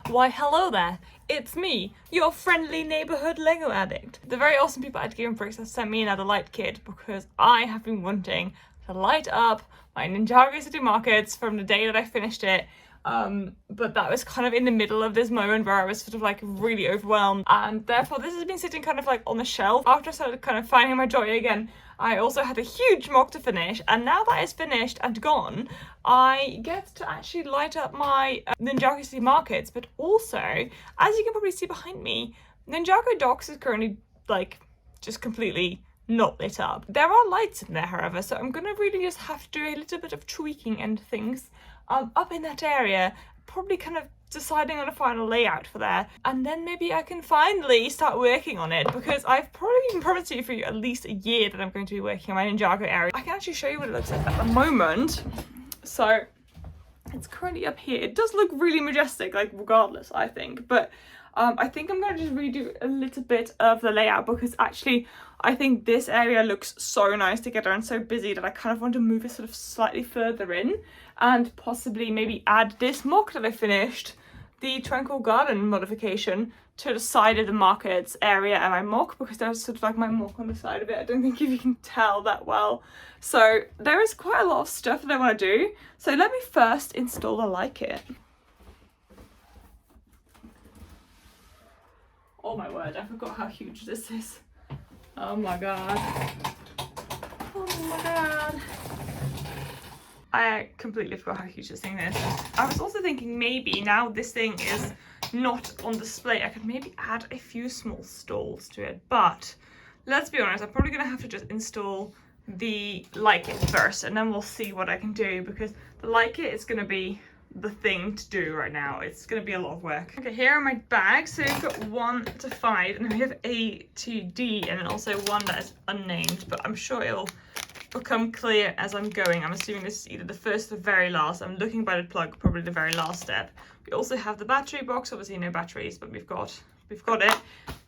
Why hello there, it's me, your friendly neighbourhood Lego addict. The very awesome people at Game Bricks have sent me another light kit because I have been wanting to light up my Ninjago City Markets from the day that I finished it. But that was kind of in the middle of this moment where I was sort of like really overwhelmed, and therefore this has been sitting kind of like on the shelf. After I started kind of finding my joy again, I also had a huge mock to finish, and now that it's finished and gone, I get to actually light up my Ninjago City Markets. But also, as you can probably see behind me, Ninjago Docks is currently like just completely not lit up. There are lights in there, however, so I'm gonna really just have to do a little bit of tweaking and things up in that area, probably kind of deciding on a final layout for there, and then maybe I can finally start working on it, because I've probably been promising you for at least a year that I'm going to be working on my Ninjago area. I can actually show you what it looks like at the moment. So it's currently up here. It does look really majestic, like regardless, I think, but I think I'm going to just redo a little bit of the layout, because actually I think this area looks so nice together and so busy that I kind of want to move it sort of slightly further in, and possibly maybe add this mock that I finished, the Tranquil Garden modification, to the side of the markets area and my mock, because there's sort of like my mock on the side of it. I don't think if you can tell that well. So there is quite a lot of stuff that I want to do. So let me first install the light kit. Oh my word, I forgot how huge this is. Oh my god. Oh my god. I completely forgot how huge this thing is. I was also thinking maybe now this thing is not on display, I could maybe add a few small stalls to it. But let's be honest, I'm probably going to have to just install the light kit first, and then we'll see what I can do, because the light kit is going to be the thing to do right now. It's going to be a lot of work. Okay, here are my bags. So we've got 1 to 5, and then we have A to D, and then also one that is unnamed, but I'm sure it'll become clear as I'm going. I'm assuming this is either the first or the very last. I'm looking by the plug, probably the very last step. We also have the battery box, obviously no batteries, but we've got it.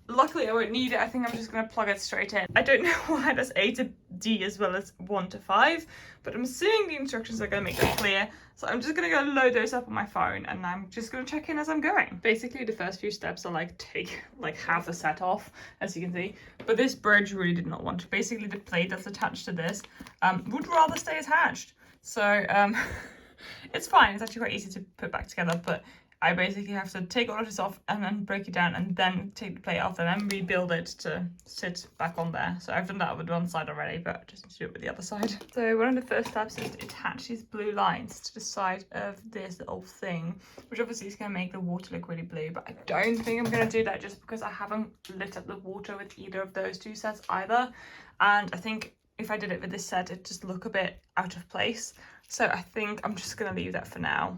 Luckily I won't need it. I think I'm just going to plug it straight in. I don't know why there's A to D as well as 1 to 5, but I'm assuming the instructions are going to make that clear. So I'm just going to go load those up on my phone, and I'm just going to check in as I'm going. Basically the first few steps are like take like half the set off, as you can see, but this bridge really did not want to. Basically the plate that's attached to this would rather stay attached. So it's fine, it's actually quite easy to put back together, but I basically have to take all of this off and then break it down, and then take the plate off and then rebuild it to sit back on there. So I've done that with one side already, but I just need to do it with the other side. So one of the first steps is to attach these blue lines to the side of this little thing, which obviously is going to make the water look really blue, but I don't think I'm going to do that just because I haven't lit up the water with either of those two sets either. And I think if I did it with this set, it'd just look a bit out of place. So I think I'm just going to leave that for now.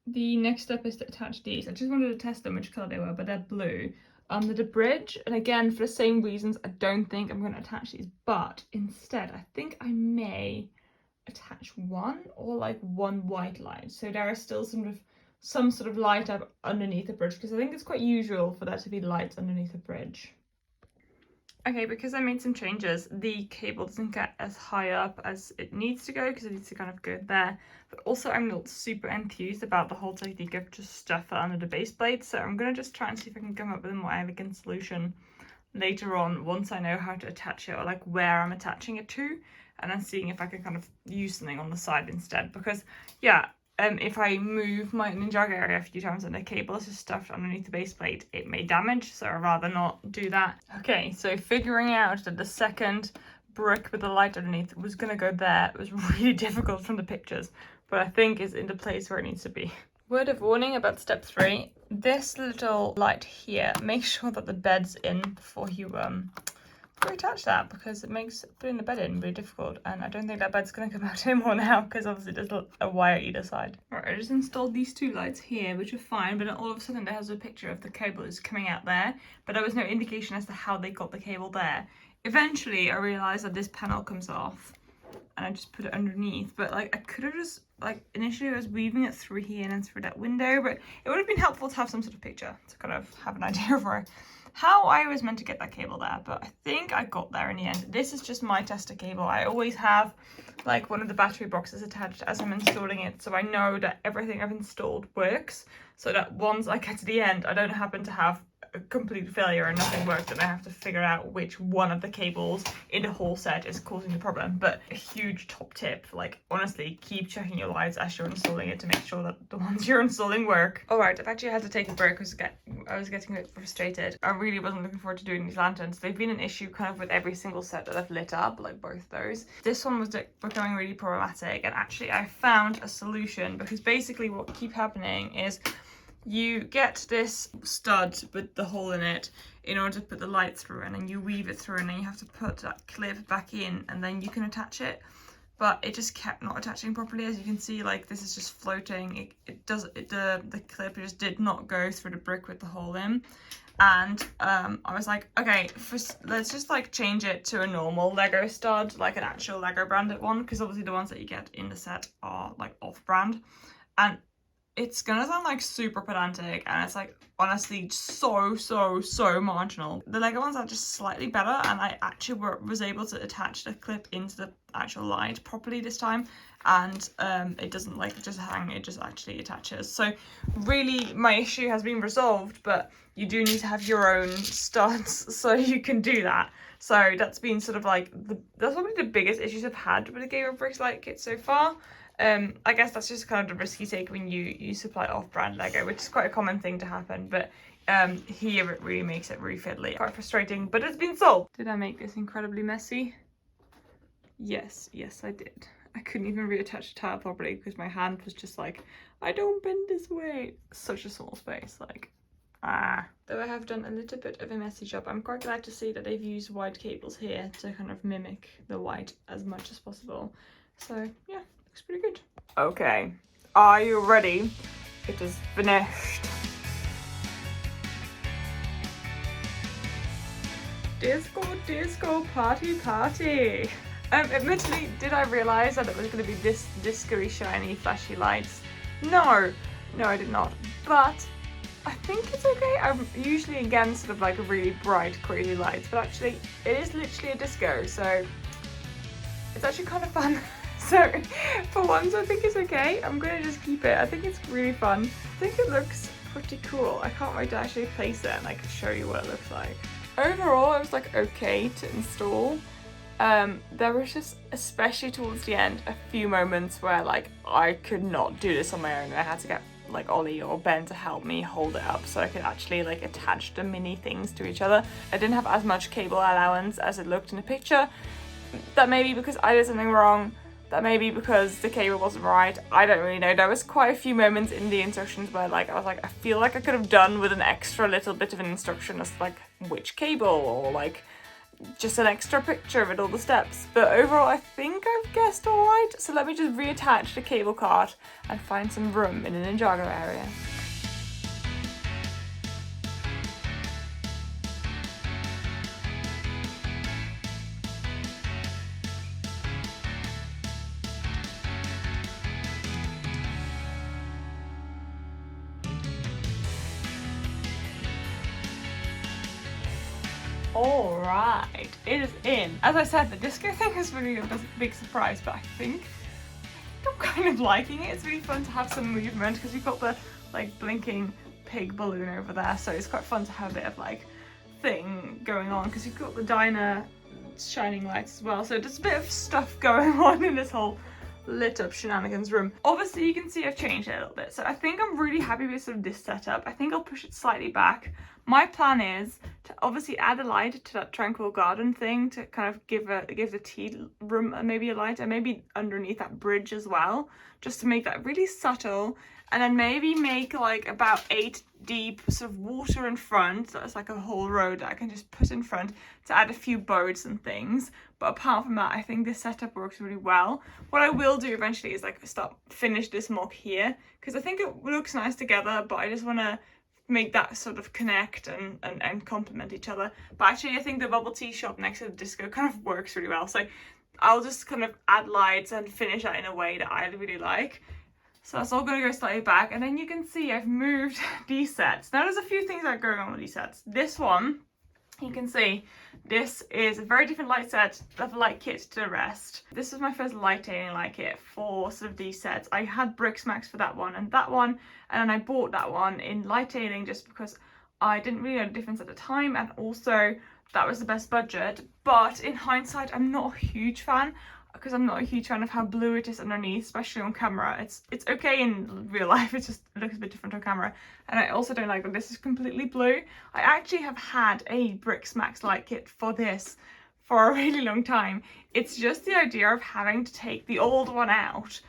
The next step is to attach these. I just wanted to test them which colour they were, but they're blue. They're the bridge, and again, for the same reasons, I don't think I'm going to attach these, but instead, I think I may attach one, or like one white light. So there is still some sort of light up underneath the bridge, because I think it's quite usual for there to be lights underneath the bridge. Okay, because I made some changes, the cable doesn't get as high up as it needs to go, because it needs to kind of go there. But also I'm not super enthused about the whole technique of just stuff it under the base plate, so I'm going to just try and see if I can come up with a more elegant solution later on, once I know how to attach it, or like where I'm attaching it to, and then seeing if I can kind of use something on the side instead. Because yeah, if I move my Ninjago area a few times and the cable is just stuffed underneath the base plate, it may damage, so I'd rather not do that. Okay, so figuring out that the second brick with the light underneath was going to go there was really difficult from the pictures, but I think is in the place where it needs to be. Word of warning about step 3, this little light here, make sure that the bed's in before you attach that, because it makes putting the bed in really difficult, and I don't think that bed's going to come out anymore now, because obviously there's a wire either side. Right, I just installed these two lights here, which are fine, but then all of a sudden there has a picture of the cable is coming out there, but there was no indication as to how they got the cable there. Eventually I realised that this panel comes off, and I just put it underneath, but like I could have just, like initially I was weaving it through here and then through that window, but it would have been helpful to have some sort of picture to kind of have an idea of where how I was meant to get that cable there, but I think I got there in the end. This is just my tester cable. I always have like one of the battery boxes attached as I'm installing it, so I know that everything I've installed works, so that once I get to the end I don't happen to have a complete failure and nothing works and I have to figure out which one of the cables in the whole set is causing the problem. But a huge top tip, like honestly, keep checking your lights as you're installing it to make sure that the ones you're installing work. Alright, I've actually had to take a break because I was getting a bit frustrated. I really wasn't looking forward to doing these lanterns. They've been an issue kind of with every single set that I've lit up, like both those. This one was becoming really problematic, and actually I found a solution, because basically what keeps happening is you get this stud with the hole in it in order to put the light through, and then you weave it through, and then you have to put that clip back in, and then you can attach it. But it just kept not attaching properly. As you can see, like this is just floating. The clip just did not go through the brick with the hole in. And I was like, okay, let's just like change it to a normal Lego stud, like an actual Lego branded one, because obviously the ones that you get in the set are like off-brand. And it's gonna sound like super pedantic, and it's like honestly so marginal. The Lego ones are just slightly better, and I actually was able to attach the clip into the actual light properly this time, and it doesn't like just hang, it just actually attaches. So really my issue has been resolved, but you do need to have your own studs so you can do that. So that's been sort of like that's probably the biggest issues I've had with the Gamer Bricks light kit so far. I guess that's just kind of the risk you take when you supply off-brand Lego, which is quite a common thing to happen, but here it really makes it really fiddly. Quite frustrating, but it's been solved. Did I make this incredibly messy? Yes I did. I couldn't even reattach the tile properly because my hand was just like, I don't bend this way. Such a small space, like, Though I have done a little bit of a messy job, I'm quite glad to see that they've used white cables here to kind of mimic the white as much as possible. So yeah. Looks pretty good. Okay, are you ready? It is finished. Disco, party. Admittedly, did I realise that it was going to be this disco-y, shiny, flashy lights? No, I did not. But I think it's okay. I'm usually against sort of like really bright, crazy lights, but actually it is literally a disco, so it's actually kind of fun. So for once I think it's okay. I'm gonna just keep it. I think it's really fun. I think it looks pretty cool. I can't wait to actually place it and I can show you what it looks like. Overall, it was like okay to install. There was just, especially towards the end, a few moments where like I could not do this on my own. I had to get like Ollie or Ben to help me hold it up so I could actually like attach the mini things to each other. I didn't have as much cable allowance as it looked in the picture. That may be because I did something wrong. That may be because the cable wasn't right. I don't really know. There was quite a few moments in the instructions where like I was like, I feel like I could have done with an extra little bit of an instruction as like which cable, or like just an extra picture with all the steps. But overall I think I've guessed alright. So let me just reattach the cable cart and find some room in the Ninjago area. Alright, it is in. As I said, the disco thing is really a big surprise, but I think I'm kind of liking it. It's really fun to have some movement because you've got the like blinking pig balloon over there, so it's quite fun to have a bit of like thing going on because you've got the diner shining lights as well. So there's a bit of stuff going on in this whole lit up shenanigans room. Obviously you can see I've changed it a little bit, so I think I'm really happy with sort of this setup. I think I'll push it slightly back. My plan is to obviously add a light to that tranquil garden thing to kind of give the tea room maybe a light, and maybe underneath that bridge as well, just to make that really subtle. And then maybe make like about 8 deep sort of water in front. So it's like a whole row that I can just put in front to add a few boats and things. But apart from that, I think this setup works really well. What I will do eventually is like finish this mock here, because I think it looks nice together, but I just want to make that sort of connect and complement each other. But actually I think the bubble tea shop next to the disco kind of works really well. So I'll just kind of add lights and finish that in a way that I really like. So that's all going to go slightly back. And then you can see I've moved these sets. Now there's a few things that are going on with these sets. This one, you can see this is a very different light set of light kit to the rest. This was my first lighting light kit for sort of these sets. I had Brixmax for that one, and then I bought that one in lighting just because I didn't really know the difference at the time, and also that was the best budget. But in hindsight, I'm not a huge fan, because I'm not a huge fan of how blue it is underneath, especially on camera. It's okay in real life, it just looks a bit different on camera. And I also don't like that this is completely blue. I actually have had a Brixmax light kit for this for a really long time. It's just the idea of having to take the old one out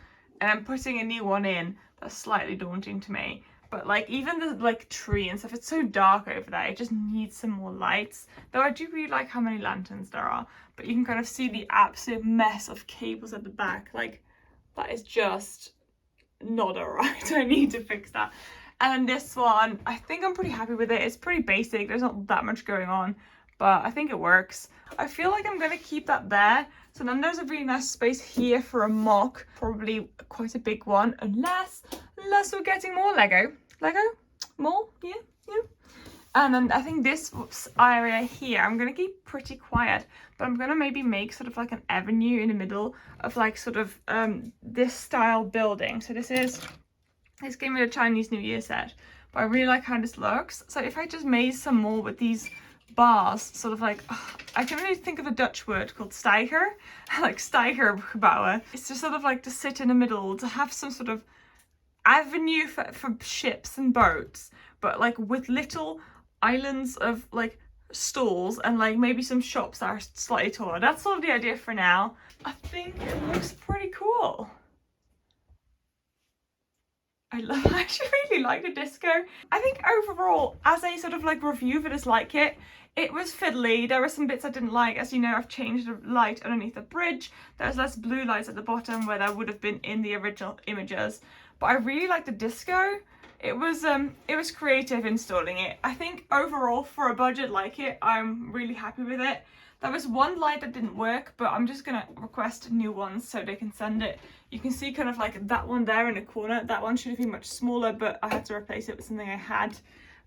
and then putting a new one in that's slightly daunting to me. But like even the like tree and stuff, it's so dark over there, it just needs some more lights. Though I do really like how many lanterns there are, but you can kind of see the absolute mess of cables at the back. Like that is just not alright. I need to fix that. And this one, I think I'm pretty happy with it. It's pretty basic, there's not that much going on, but I think it works. I feel like I'm going to keep that there. So then there's a really nice space here for a mock, probably quite a big one, unless we're getting more Lego. More, yeah. And then I think this area here, I'm going to keep pretty quiet, but I'm going to maybe make sort of like an avenue in the middle of like sort of this style building. So this gave me a Chinese New Year set, but I really like how this looks. So if I just made some more with these bars, sort of like, I can really think of a Dutch word called steiger, like steigerbouwen. It's just sort of like to sit in the middle, to have some sort of avenue for ships and boats, but like with little islands of like stalls and like maybe some shops that are slightly taller. That's sort of the idea for now. I think it looks pretty cool. I actually really like the disco. I think overall, as a sort of like review for this light kit, it was fiddly. There were some bits I didn't like. As you know, I've changed the light underneath the bridge. There's less blue lights at the bottom where there would have been in the original images. But I really like the disco. It was creative installing it. I think overall for a budget light kit, I'm really happy with it. There was one light that didn't work, but I'm just gonna request new ones so they can send it. You can see kind of like that one there in the corner. That one should have been much smaller, but I had to replace it with something I had.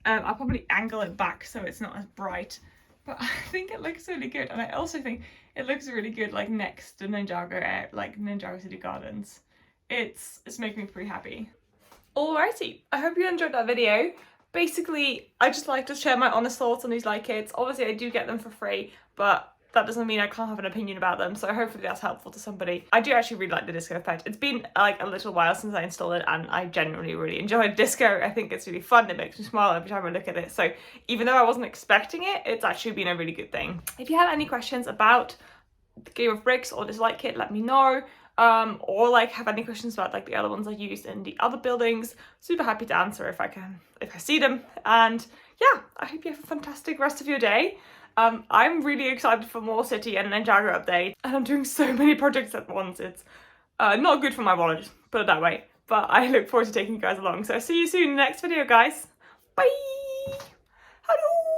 I'll probably angle it back so it's not as bright, but I think it looks really good. And I also think it looks really good like next to Ninjago, like Ninjago City Gardens. It's making me pretty happy. Alrighty, I hope you enjoyed that video. Basically, I just like to share my honest thoughts on these light kits. Obviously, I do get them for free, but that doesn't mean I can't have an opinion about them, so hopefully that's helpful to somebody. I do actually really like the disco effect. It's been like a little while since I installed it, and I genuinely really enjoy disco. I think it's really fun. It makes me smile every time I look at it. So even though I wasn't expecting it, it's actually been a really good thing. If you have any questions about the Game of Bricks or this light kit, let me know. Or like have any questions about like the other ones I used in the other buildings, super happy to answer if I see them. And yeah, I hope you have a fantastic rest of your day. I'm really excited for more City and Ninjago updates, and I'm doing so many projects at once. It's not good for my wallet, put it that way, but I look forward to taking you guys along. So see you soon in the next video, guys. Bye. Hello.